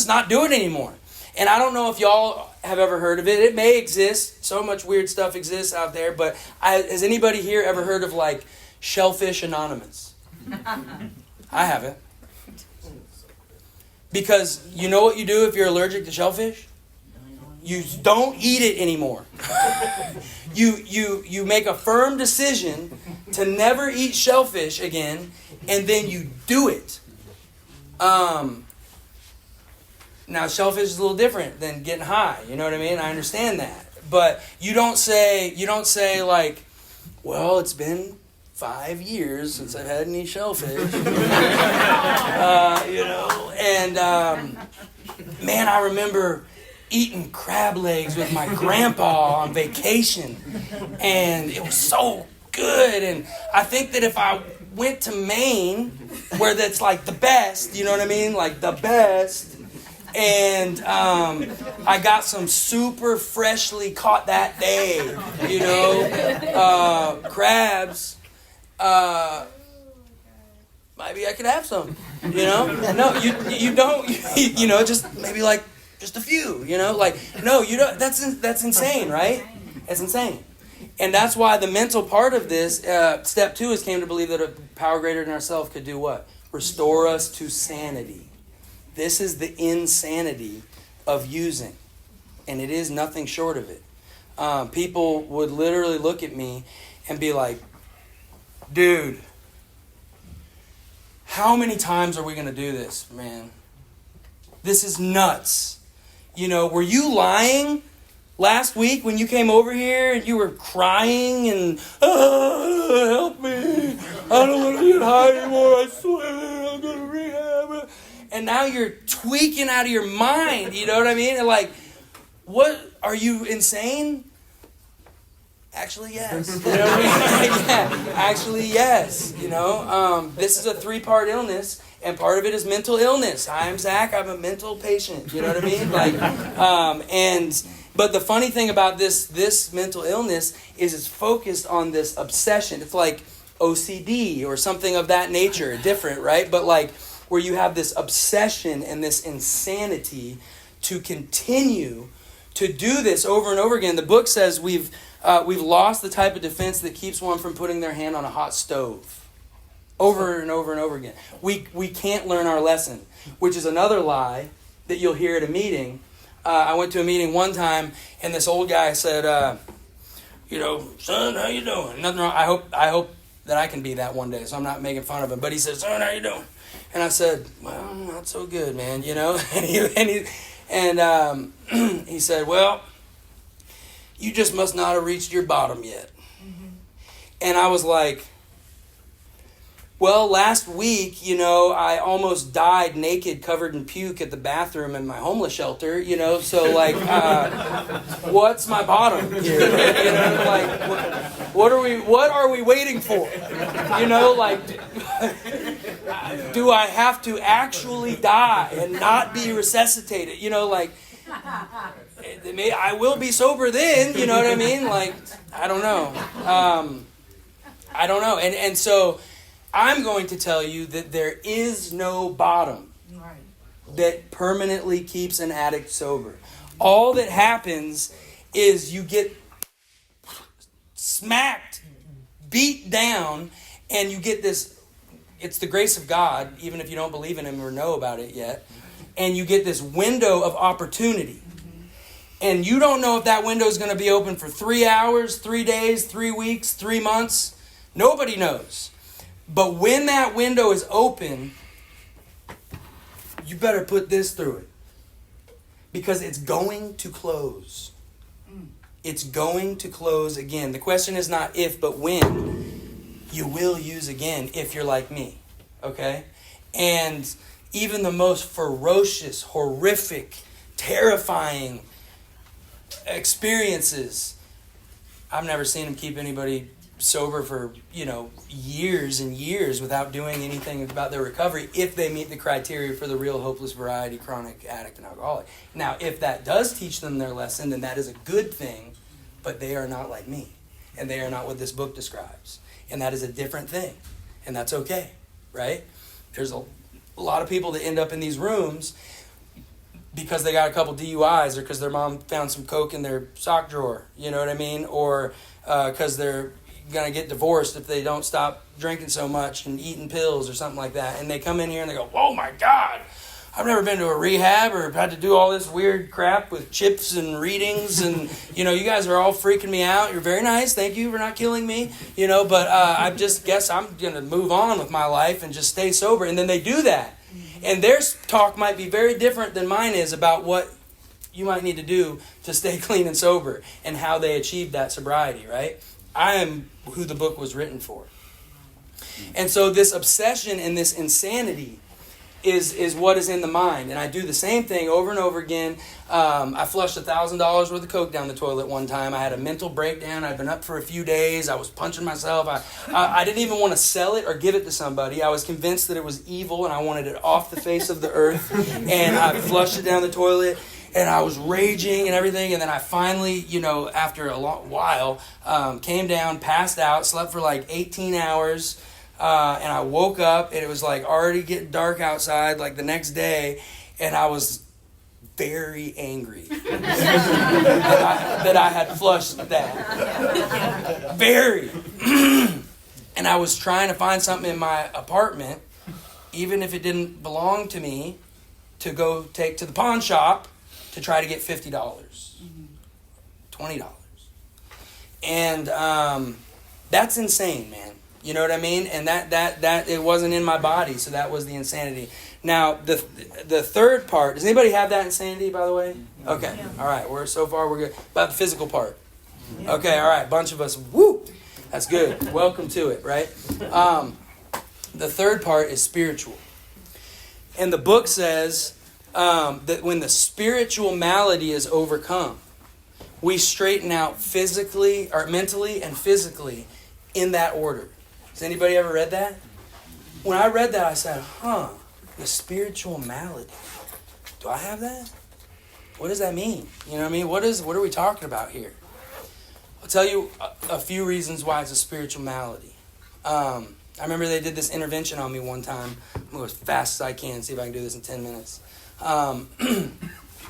not do it anymore. And I don't know if y'all have ever heard of it. It may exist. So much weird stuff exists out there. But has anybody here ever heard of like Shellfish Anonymous? I haven't. Because you know what you do if you're allergic to shellfish? You don't eat it anymore. You make a firm decision to never eat shellfish again, and then you do it. Now shellfish is a little different than getting high. You know what I mean? I understand that, but you don't say like, well, it's been 5 years since I've had any shellfish. And man, I remember eating crab legs with my grandpa on vacation, and it was so good. And I think that if I went to Maine, where that's like the best, you know what I mean, like the best, and I got some super freshly caught that day, crabs. Maybe I could have some, No, you don't, just maybe like just a few, no, you don't. That's insane, right? It's insane. And that's why the mental part of this, step 2 is came to believe that a power greater than ourselves could do what? Restore us to sanity. This is the insanity of using. And it is nothing short of it. people would literally look at me and be like, dude, how many times are we going to do this, man? This is nuts. Were you lying last week when you came over here and you were crying and, help me. I don't want to get high anymore. I swear I'm going to rehab. And now you're tweaking out of your mind. You know what I mean? And like, what? Are you insane? Actually, yes. You know what I mean? Yeah, actually, yes. This is a 3-part illness, and part of it is mental illness. I'm Zach. I'm a mental patient. You know what I mean? But the funny thing about this mental illness is it's focused on this obsession. It's like OCD or something of that nature, different, right? But like where you have this obsession and this insanity to continue to do this over and over again. The book says we've lost the type of defense that keeps one from putting their hand on a hot stove over and over and over again. We can't learn our lesson, which is another lie that you'll hear at a meeting. I went to a meeting one time, and this old guy said, son, how you doing? Nothing wrong. I hope that I can be that one day, so I'm not making fun of him. But he said, son, how you doing? And I said, well, not so good, man, And he said, well, you just must not have reached your bottom yet. Mm-hmm. And I was like, well, last week, I almost died naked, covered in puke at the bathroom in my homeless shelter, so like, what's my bottom here? What are we waiting for? Do I have to actually die and not be resuscitated? I will be sober then, you know what I mean? Like, I don't know. I don't know. And so I'm going to tell you that there is no bottom that permanently keeps an addict sober. All that happens is you get smacked, beat down, and you get this, it's the grace of God, even if you don't believe in Him or know about it yet, and you get this window of opportunity. And you don't know if that window is going to be open for 3 hours, 3 days, 3 weeks, 3 months. Nobody knows. But when that window is open, you better put this through it. Because it's going to close. It's going to close again. The question is not if, but when. You will use again if you're like me. Okay? And even the most ferocious, horrific, terrifying experiences, I've never seen them keep anybody sober for, years and years without doing anything about their recovery if they meet the criteria for the real hopeless variety chronic addict and alcoholic. Now, if that does teach them their lesson, then that is a good thing, but they are not like me, and they are not what this book describes. And that is a different thing, and that's okay, right? There's a lot of people that end up in these rooms because they got a couple DUIs or because their mom found some coke in their sock drawer, you know what I mean? Or because they're going to get divorced if they don't stop drinking so much and eating pills or something like that. And they come in here and they go, oh my God, I've never been to a rehab or had to do all this weird crap with chips and readings. And, you guys are all freaking me out. You're very nice. Thank you for not killing me. But I just guess I'm going to move on with my life and just stay sober. And then they do that. And their talk might be very different than mine is about what you might need to do to stay clean and sober and how they achieved that sobriety, right? I am who the book was written for. And so this obsession and this insanity is what is in the mind. And I do the same thing over and over again. I flushed $1,000 worth of coke down the toilet one time. I had a mental breakdown. I'd been up for a few days. I was punching myself. I didn't even want to sell it or give it to somebody. I was convinced that it was evil and I wanted it off the face of the earth. And I flushed it down the toilet. And I was raging and everything. And then I finally, after a long while, came down, passed out, slept for like 18 hours. And I woke up and it was like already getting dark outside like the next day. And I was very angry that I had flushed that. Very. And I was trying to find something in my apartment, even if it didn't belong to me, to go take to the pawn shop to try to get $50, $20,
And that's insane, man. You know what I mean? And that it wasn't in my body, so that was the insanity. Now, the third part, does anybody have that insanity, by the way? Okay, all right, we're good. About the physical part. Okay, all right, bunch of us, woo! That's good. Welcome to it, right? The third part is spiritual. And the book says that when the spiritual malady is overcome, we straighten out physically, or mentally and physically in that order. Has anybody ever read that? When I read that, I said, the spiritual malady. Do I have that? What does that mean? You know what I mean? What are we talking about here? I'll tell you a few reasons why it's a spiritual malady. I remember they did this intervention on me one time. I'm going to go as fast as I can, see if I can do this in 10 minutes.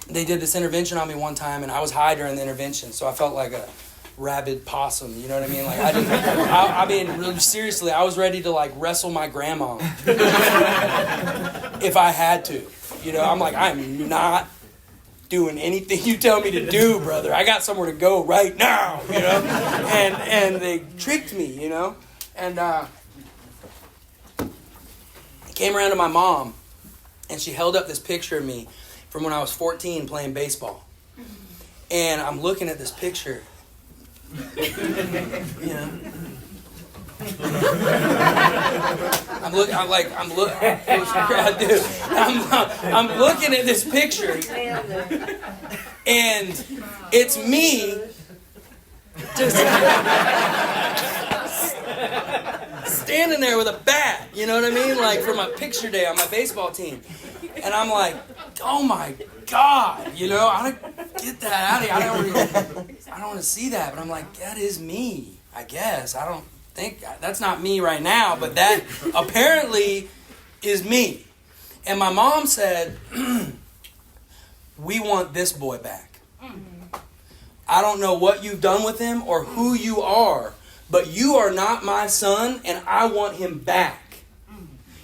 They did this intervention on me one time, and I was high during the intervention, so I felt like a rabid possum, you know what I mean? Like I mean, really seriously, I was ready to like wrestle my grandma if I had to. You know, I'm like, I'm not doing anything you tell me to do, brother. I got somewhere to go right now, you know? And they tricked me, you know? And came around to my mom, and she held up this picture of me from when I was 14 playing baseball. And I'm looking at this picture, you know. I'm looking at this picture, and it's me just standing there with a bat, you know what I mean? Like for my picture day on my baseball team. And I'm like, oh my God, you know, I don't get that out of here. I don't want to see that, but I'm like, that is me, I guess. I don't think that's not me right now, but that apparently is me. And my mom said, we want this boy back. I don't know what you've done with him or who you are, but you are not my son, and I want him back.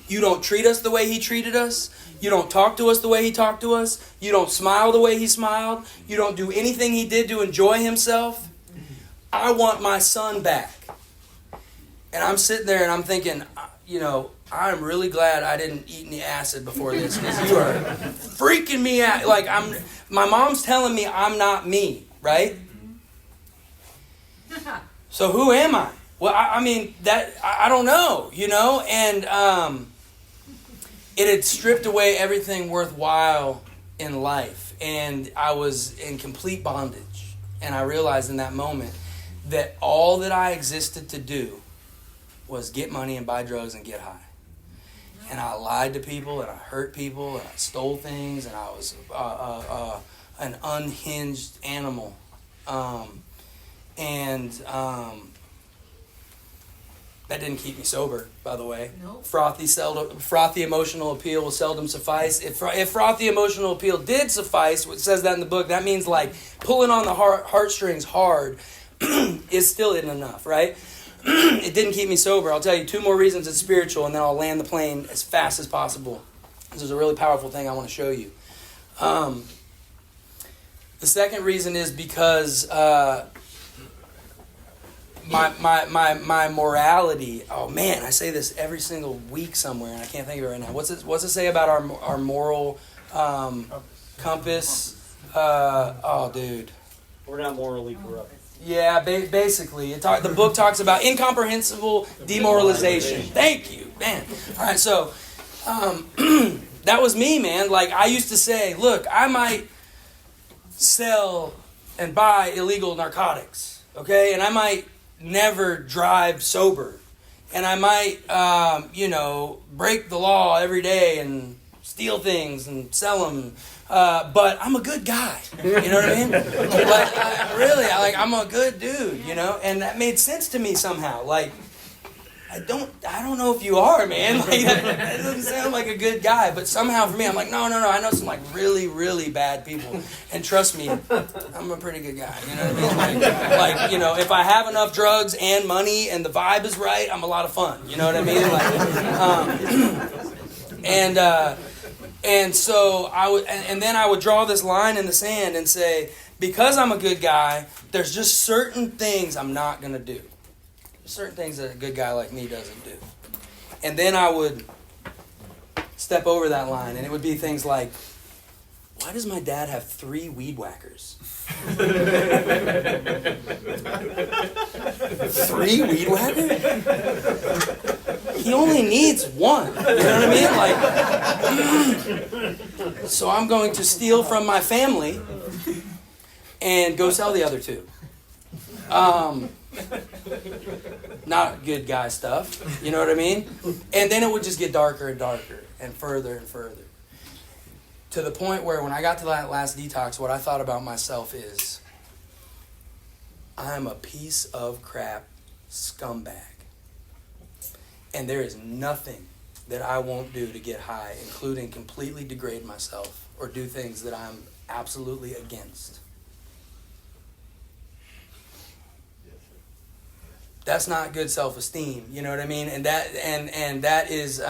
You don't treat us the way he treated us. You don't talk to us the way he talked to us. You don't smile the way he smiled. You don't do anything he did to enjoy himself. I want my son back. And I'm sitting there and I'm thinking, you know, I'm really glad I didn't eat any acid before this, because you are freaking me out. Like my mom's telling me I'm not me, right? So who am I? Well, I mean, I don't know, you know, and it had stripped away everything worthwhile in life, and I was in complete bondage. And I realized in that moment that all that I existed to do was get money and buy drugs and get high. And I lied to people, and I hurt people, and I stole things, and I was an unhinged animal. That didn't keep me sober, by the way. Nope. Frothy emotional appeal will seldom suffice. If frothy emotional appeal did suffice, it says that in the book, that means like pulling on the heartstrings hard is still isn't enough, right? It didn't keep me sober. I'll tell you 2 more reasons it's spiritual, and then I'll land the plane as fast as possible. This is a really powerful thing I want to show you. The second reason is because my morality. Oh man, I say this every single week somewhere, and I can't think of it right now. What's it say about our moral compass? Dude,
we're not morally corrupt.
Yeah, basically, the book talks about incomprehensible demoralization. Thank you, man. All right, so that was me, man. Like I used to say, look, I might sell and buy illegal narcotics, okay, and I might never drive sober, and I might, break the law every day and steal things and sell them. But I'm a good guy, you know what I mean? I'm a good dude, you know, and that made sense to me somehow. Like, I don't know if you are, man. Like that doesn't sound like a good guy, but somehow for me, I'm like, no. I know some like really, really bad people, and trust me, I'm a pretty good guy. You know what I mean? Like you know, if I have enough drugs and money and the vibe is right, I'm a lot of fun. You know what I mean? And so then I would draw this line in the sand and say, because I'm a good guy There's just certain things I'm not going to do. Certain things that a good guy like me doesn't do. And then I would step over that line, and it would be things like, why does my dad have 3 weed whackers? 3 weed whackers? He only needs 1. You know what I mean? Like, so I'm going to steal from my family and go sell the other 2. Not good guy stuff. You know what I mean? And then it would just get darker and darker and further and further. To the point where when I got to that last detox, what I thought about myself is, I'm a piece of crap scumbag. And there is nothing that I won't do to get high, including completely degrade myself or do things that I'm absolutely against. That's not good self-esteem, you know what I mean? And that is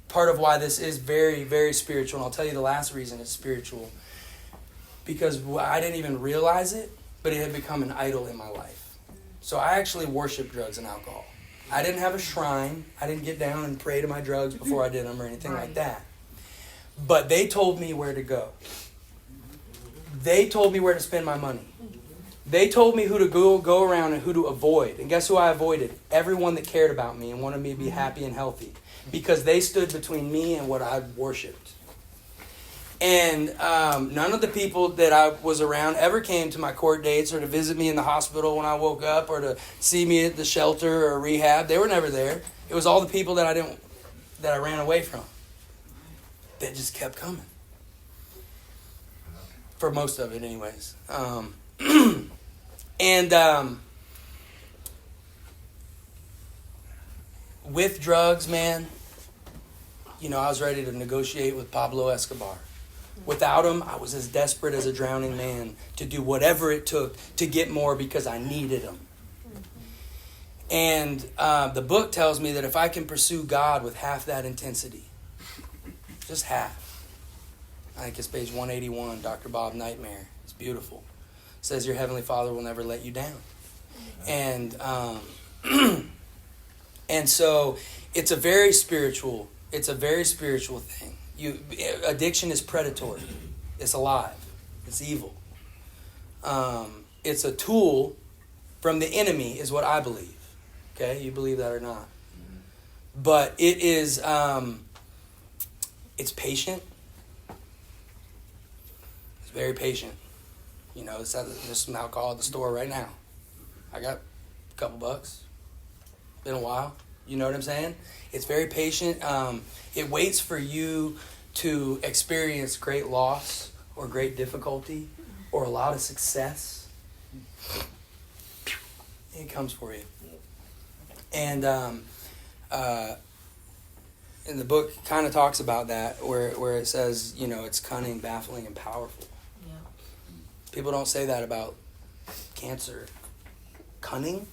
part of why this is very, very spiritual. And I'll tell you the last reason it's spiritual. Because I didn't even realize it, but it had become an idol in my life. So I actually worship drugs and alcohol. I didn't have a shrine. I didn't get down and pray to my drugs before I did them or anything like that. But they told me where to go. They told me where to spend my money. They told me who to go around and who to avoid. And guess who I avoided? Everyone that cared about me and wanted me to be happy and healthy. Because they stood between me and what I worshipped. And none of the people that I was around ever came to my court dates or to visit me in the hospital when I woke up or to see me at the shelter or rehab. They were never there. It was all the people that I ran away from that just kept coming. For most of it anyways. With drugs, man, you know, I was ready to negotiate with Pablo Escobar. Without him, I was as desperate as a drowning man to do whatever it took to get more because I needed him. And the book tells me that if I can pursue God with half that intensity, just half. I think it's page 181, Dr. Bob Nightmare. It's beautiful. It says your Heavenly Father will never let you down. And and so it's a very spiritual thing. Addiction is predatory. It's alive. It's evil. It's a tool from the enemy is what I believe. Okay? You believe that or not. But it is it's patient. It's very patient. You know, there's some alcohol at the store right now. I got a couple bucks. Been a while. You know what I'm saying? It's very patient. It waits for you to experience great loss or great difficulty or a lot of success. It comes for you. And the book kind of talks about that where it says, you know, it's cunning, baffling, and powerful. Yeah. People don't say that about cancer. Cunning?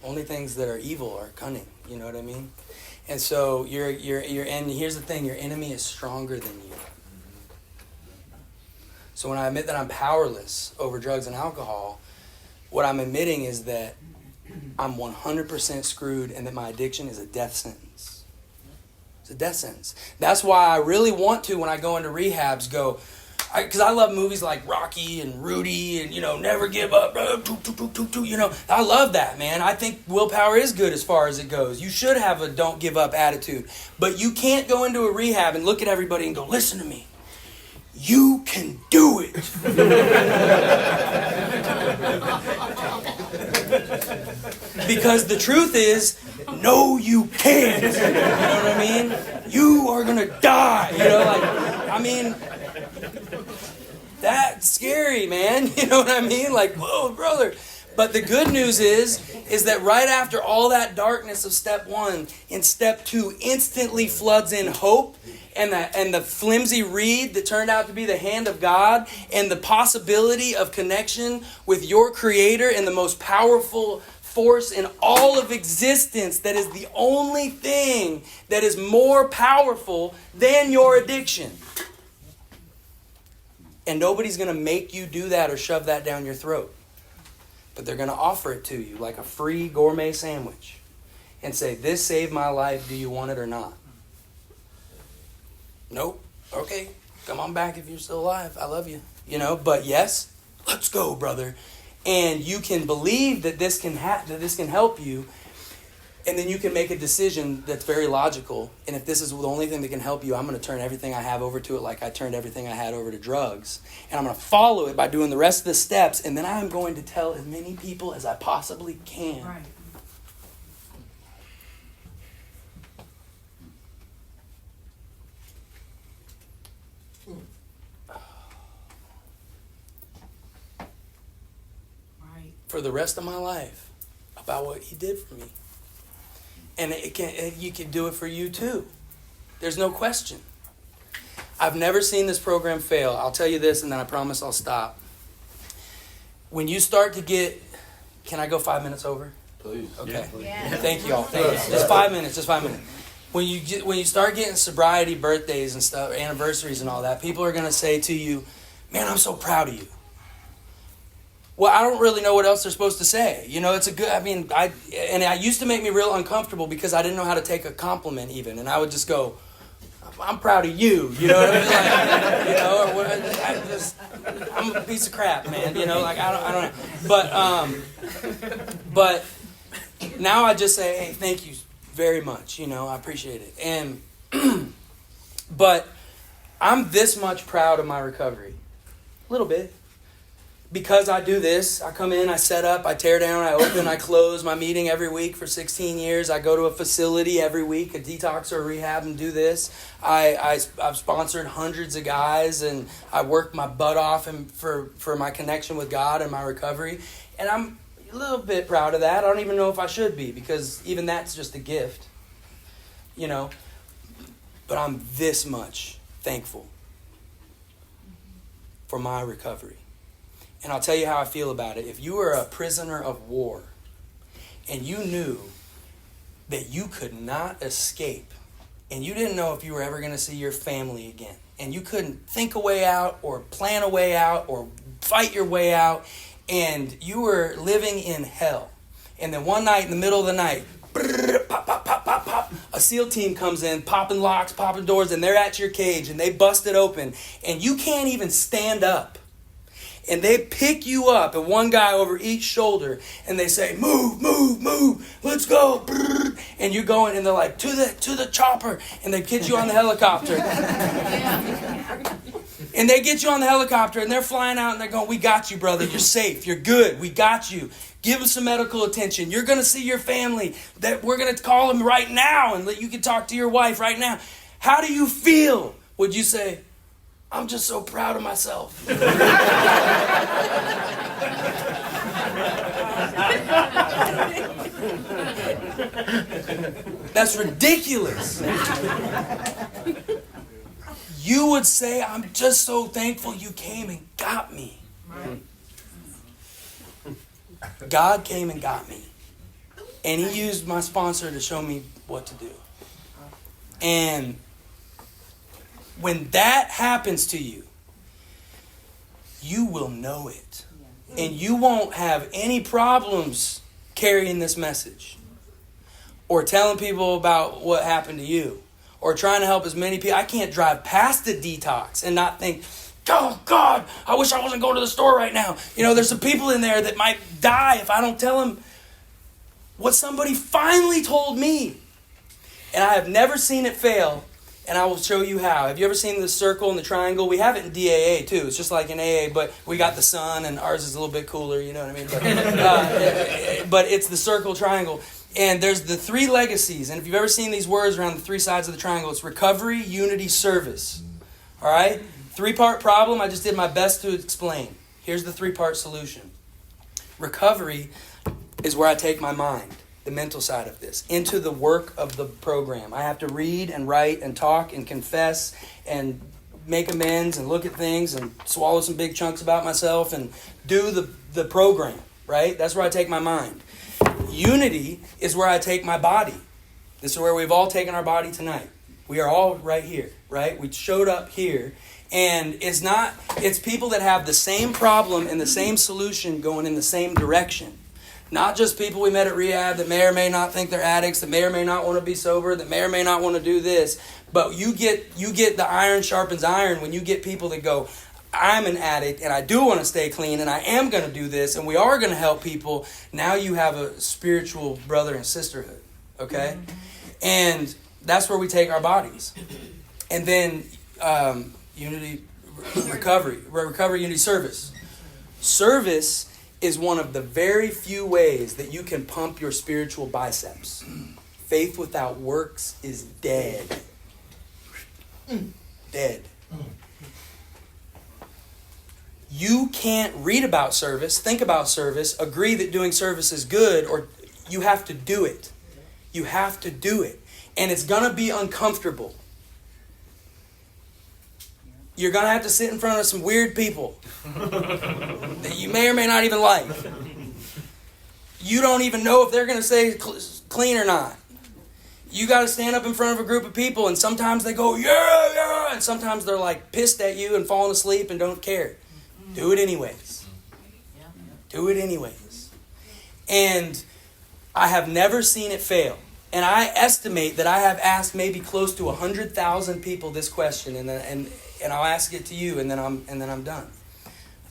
Only things that are evil are cunning. You know what I mean? And so you're and here's the thing, your enemy is stronger than you. So when I admit that I'm powerless over drugs and alcohol, what I'm admitting is that I'm 100% screwed and that my addiction is a death sentence. It's a death sentence. That's why I really want to, when I go into rehabs, go, because I love movies like Rocky and Rudy and, you know, Never Give Up, you know, I love that, man. I think willpower is good as far as it goes. You should have a don't give up attitude. But you can't go into a rehab and look at everybody and go, listen to me. You can do it. Because the truth is, no, you can't. You know what I mean? You are going to die. You know, like, I mean, that's scary, man. You know what I mean? Like, whoa, brother. But the good news is that right after all that darkness of step 1, in step 2 instantly floods in hope and the flimsy reed that turned out to be the hand of God and the possibility of connection with your Creator and the most powerful force in all of existence that is the only thing that is more powerful than your addiction. And nobody's going to make you do that or shove that down your throat. But they're going to offer it to you like a free gourmet sandwich and say, this saved my life. Do you want it or not? Nope. Okay. Come on back if you're still alive. I love you. But yes, let's go, brother. And you can believe that this can help you. And then you can make a decision that's very logical. And if this is the only thing that can help you, I'm going to turn everything I have over to it like I turned everything I had over to drugs. And I'm going to follow it by doing the rest of the steps. And then I'm going to tell as many people as I possibly can.
Right. Right.
For the rest of my life about what he did for me. And you can do it for you too. There's no question. I've never seen this program fail. I'll tell you this and then I promise I'll stop. When you start to get... Can I go 5 minutes over?
Please.
Okay.
Yeah.
Thank you all. Thank you. Just 5 minutes. Just 5 minutes. When you start getting sobriety birthdays and stuff, anniversaries and all that, people are going to say to you, man, I'm so proud of you. Well, I don't really know what else they're supposed to say. It's a good, it used to make me real uncomfortable because I didn't know how to take a compliment even. And I would just go, I'm proud of you. You know what I mean? I'm a piece of crap, man. I don't know. But now I just say, hey, thank you very much. I appreciate it. And, but I'm this much proud of my recovery. A little bit. Because I do this, I come in, I set up, I tear down, I open, I close my meeting every week for 16 years. I go to a facility every week, a detox or a rehab, and do this. I've sponsored hundreds of guys, and I work my butt off for my connection with God and my recovery. And I'm a little bit proud of that. I don't even know if I should be, because even that's just a gift. But I'm this much thankful for my recovery. And I'll tell you how I feel about it. If you were a prisoner of war and you knew that you could not escape and you didn't know if you were ever going to see your family again and you couldn't think a way out or plan a way out or fight your way out and you were living in hell. And then one night in the middle of the night, pop, pop, pop, pop, pop, a SEAL team comes in, popping locks, popping doors, and they're at your cage and they bust it open and you can't even stand up. And they pick you up, and one guy over each shoulder, and they say, move, move, move, let's go. And you're going, and they're like, to the chopper. And they get you on the helicopter. And they get you on the helicopter, and they're flying out, and they're going, we got you, brother. You're safe. You're good. We got you. Give us some medical attention. You're going to see your family. That we're going to call them right now, and you can talk to your wife right now. How do you feel? Would you say, I'm just so proud of myself. That's ridiculous. You would say, I'm just so thankful you came and got me. God came and got me. And he used my sponsor to show me what to do. And when that happens to you, you will know it. And you won't have any problems carrying this message or telling people about what happened to you or trying to help as many people. I can't drive past the detox and not think, oh God, I wish I wasn't going to the store right now. There's some people in there that might die if I don't tell them what somebody finally told me. And I have never seen it fail. And I will show you how. Have you ever seen the circle and the triangle? We have it in DAA too. It's just like in AA, but we got the sun, and ours is a little bit cooler. You know what I mean? But it's the circle triangle. And there's the three legacies. And if you've ever seen these words around the three sides of the triangle, it's recovery, unity, service. All right? 3-part problem. I just did my best to explain. Here's the 3-part solution. Recovery is where I take my mind, the mental side of this, into the work of the program. I have to read and write and talk and confess and make amends and look at things and swallow some big chunks about myself and do the program, right? That's where I take my mind. Unity is where I take my body. This is where we've all taken our body tonight. We are all right here, right? We showed up here And it's people that have the same problem and the same solution going in the same direction. Not just people we met at rehab that may or may not think they're addicts, that may or may not want to be sober, that may or may not want to do this. But you get the iron sharpens iron when you get people that go, I'm an addict and I do want to stay clean and I am going to do this and we are going to help people. Now you have a spiritual brother and sisterhood, okay? And that's where we take our bodies. And then unity, recovery, unity, service. Service is one of the very few ways that you can pump your spiritual biceps. Faith without works is dead. Dead. You can't read about service, think about service, agree that doing service is good, or you have to do it. You have to do it. And it's going to be uncomfortable. You're going to have to sit in front of some weird people that you may or may not even like. You don't even know if they're going to say clean or not. You got to stand up in front of a group of people, and sometimes they go, yeah, yeah, and sometimes they're like pissed at you and falling asleep and don't care. Do it anyways. Do it anyways. And I have never seen it fail. And I estimate that I have asked maybe close to 100,000 people this question, and I'll ask it to you, and then I'm done.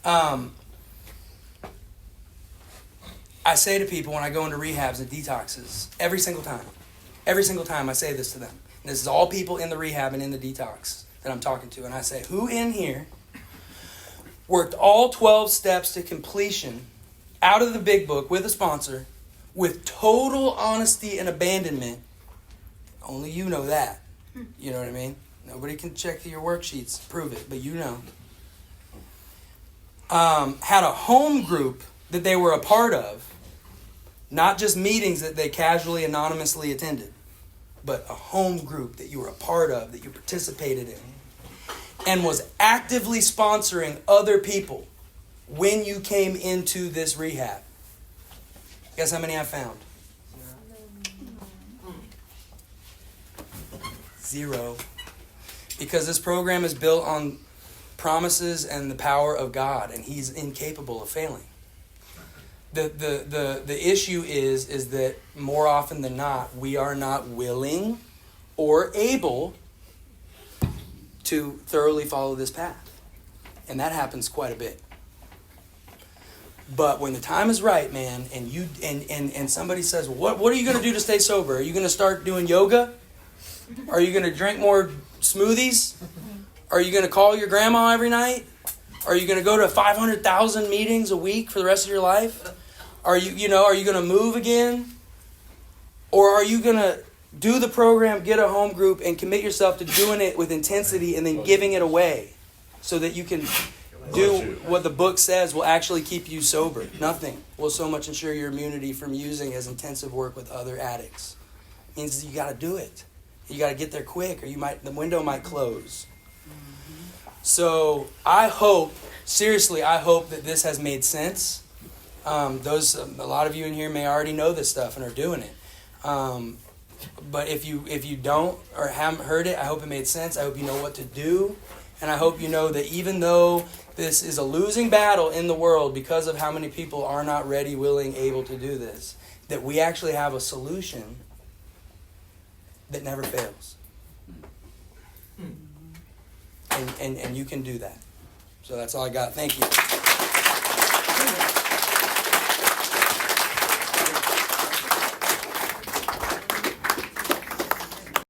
I say to people when I go into rehabs and detoxes, every single time I say this to them. And this is all people in the rehab and in the detox that I'm talking to, and I say, who in here worked all 12 steps to completion out of the big book with a sponsor with total honesty and abandonment? Only you know that. You know what I mean? Nobody can check your worksheets, prove it, but you know. Had a home group that they were a part of, not just meetings that they casually, anonymously attended, but a home group that you were a part of, that you participated in, and was actively sponsoring other people when you came into this rehab. Guess how many I found? 0. Because this program is built on promises and the power of God, and He's incapable of failing. The issue is that more often than not, we are not willing or able to thoroughly follow this path. And that happens quite a bit. But when the time is right, man, and you and somebody says, well, what are you going to do to stay sober? Are you going to start doing yoga? Are you going to drink more smoothies? Are you going to call your grandma every night? Are you going to go to 500,000 meetings a week for the rest of your life? Are you going to move again? Or are you going to do the program, get a home group, and commit yourself to doing it with intensity and then giving it away so that you can do what the book says will actually keep you sober? Nothing will so much ensure your immunity from using as intensive work with other addicts. It means you got to do it. You got to get there quick, or the window might close. So I hope that this has made sense. A lot of you in here may already know this stuff and are doing it. But if you don't or haven't heard it, I hope it made sense. I hope you know what to do. And I hope you know that even though this is a losing battle in the world because of how many people are not ready, willing, able to do this, that we actually have a solution that never fails. And you can do that. So that's all I got. Thank you.